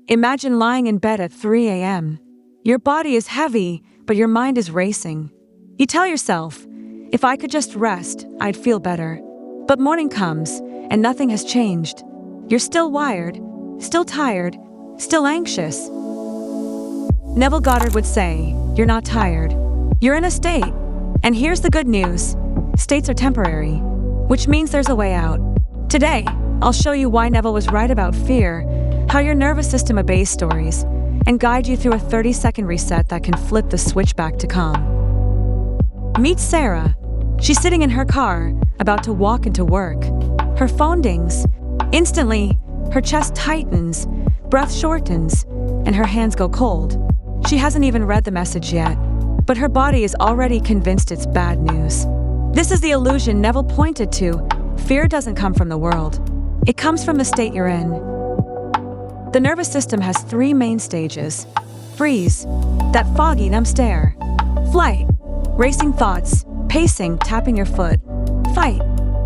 Imagine lying in bed at 3 a.m. Your body is heavy, but your mind is racing. You tell yourself, if I could just rest, I'd feel better. But morning comes, and nothing has changed. You're still wired, still tired, still anxious. Neville Goddard would say, you're not tired. You're in a state. And here's the good news. States are temporary, which means there's a way out. Today, I'll show you why Neville was right about fear, how your nervous system obeys stories, and guide you through a 30-second reset that can flip the switch back to calm. Meet Sarah. She's sitting in her car, about to walk into work. Her phone dings. Instantly, her chest tightens, breath shortens, and her hands go cold. She hasn't even read the message yet, but her body is already convinced it's bad news. This is the illusion Neville pointed to. Fear doesn't come from the world. It comes from the state you're in. The nervous system has 3 main stages. Freeze, that foggy, numb stare. Flight, racing thoughts, pacing, tapping your foot. Fight,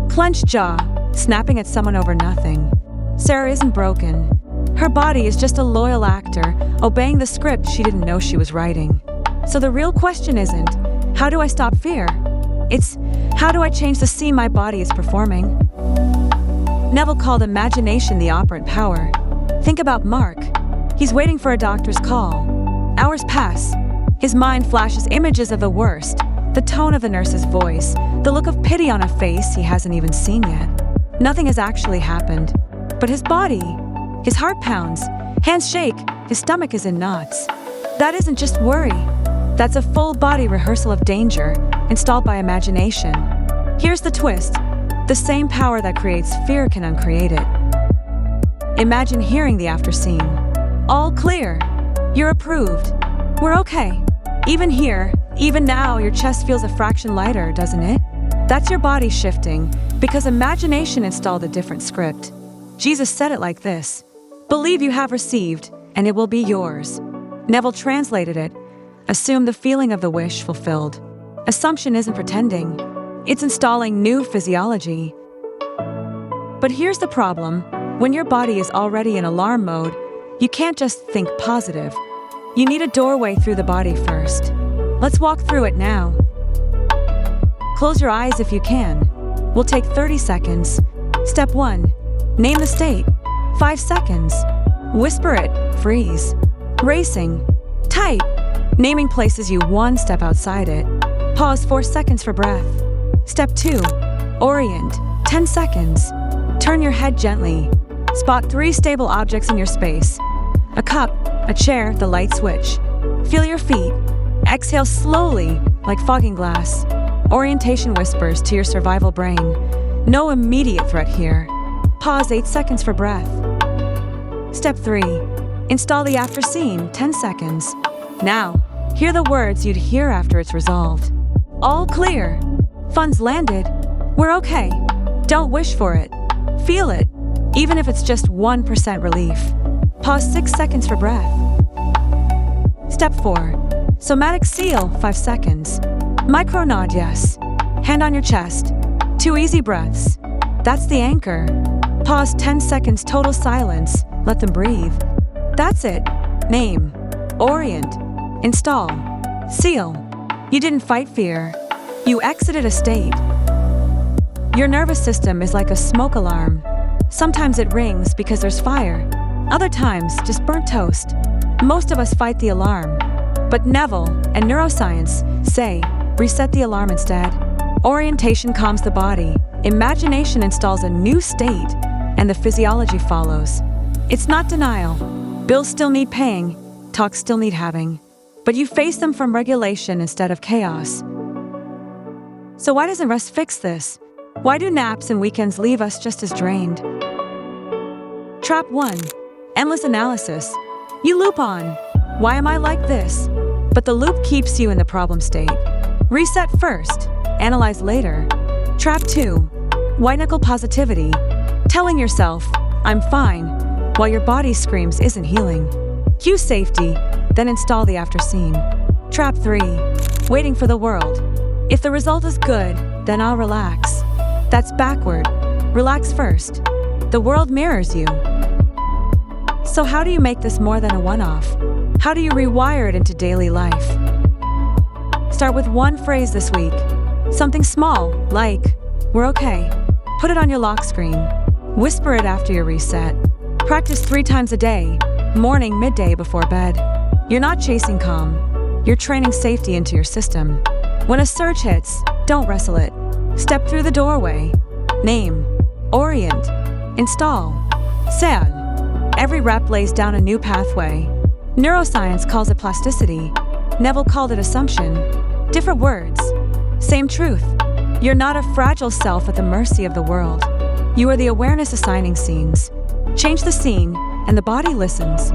clenched jaw, snapping at someone over nothing. Sarah isn't broken. Her body is just a loyal actor, obeying the script she didn't know she was writing. So the real question isn't, how do I stop fear? It's, how do I change the scene my body is performing? Neville called imagination the operant power. Think about Mark. He's waiting for a doctor's call. Hours pass. His mind flashes images of the worst, the tone of the nurse's voice, the look of pity on a face he hasn't even seen yet. Nothing has actually happened. But his body, his heart pounds, hands shake, his stomach is in knots. That isn't just worry. That's a full-body rehearsal of danger, installed by imagination. Here's the twist. The same power that creates fear can uncreate it. Imagine hearing the after scene. All clear. You're approved. We're okay. Even here, even now, your chest feels a fraction lighter, doesn't it? That's your body shifting, because imagination installed a different script. Jesus said it like this: believe you have received, and it will be yours. Neville translated it: assume the feeling of the wish fulfilled. Assumption isn't pretending. It's installing new physiology. But here's the problem. When your body is already in alarm mode, you can't just think positive. You need a doorway through the body first. Let's walk through it now. Close your eyes if you can. We'll take 30 seconds. Step 1. Name the state. 5 seconds. Whisper it. Freeze. Racing. Tight. Naming places you 1 step outside it. Pause 4 seconds for breath. Step 2. Orient. 10 seconds. Turn your head gently. Spot 3 stable objects in your space. A cup, a chair, the light switch. Feel your feet. Exhale slowly, like fogging glass. Orientation whispers to your survival brain. No immediate threat here. Pause 8 seconds for breath. Step 3. Install the after scene, 10 seconds. Now, hear the words you'd hear after it's resolved. All clear. Funds landed. We're okay. Don't wish for it. Feel it, even if it's just 1% relief. Pause 6 seconds for breath. Step 4. Somatic seal, 5 seconds. Micro nod, yes. Hand on your chest. 2 easy breaths. That's the anchor. Pause 10 seconds, total silence. Let them breathe. That's it. Name. Orient. Install. Seal. You didn't fight fear. You exited a state. Your nervous system is like a smoke alarm. Sometimes it rings because there's fire. Other times, just burnt toast. Most of us fight the alarm. But Neville and neuroscience say, reset the alarm instead. Orientation calms the body. Imagination installs a new state, and the physiology follows. It's not denial. Bills still need paying. Talks still need having. But you face them from regulation instead of chaos. So why doesn't rest fix this? Why do naps and weekends leave us just as drained? Trap 1. Endless analysis. You loop on. Why am I like this? But the loop keeps you in the problem state. Reset first. Analyze later. Trap 2. White-knuckle positivity. Telling yourself, I'm fine, while your body screams isn't healing. Cue safety, then install the after scene. Trap 3. Waiting for the world. If the result is good, then I'll relax. That's backward. Relax first. The world mirrors you. So how do you make this more than a one-off? How do you rewire it into daily life? Start with one phrase this week. Something small, like, "We're okay." Put it on your lock screen. Whisper it after your reset. Practice 3 times a day, morning, midday, before bed. You're not chasing calm. You're training safety into your system. When a surge hits, don't wrestle it. Step through the doorway. Name, orient, install. Sad. Every rep lays down a new pathway. Neuroscience calls it plasticity. Neville called it assumption. Different words, same truth. You're not a fragile self at the mercy of the world. You are the awareness assigning scenes. Change the scene, and the body listens.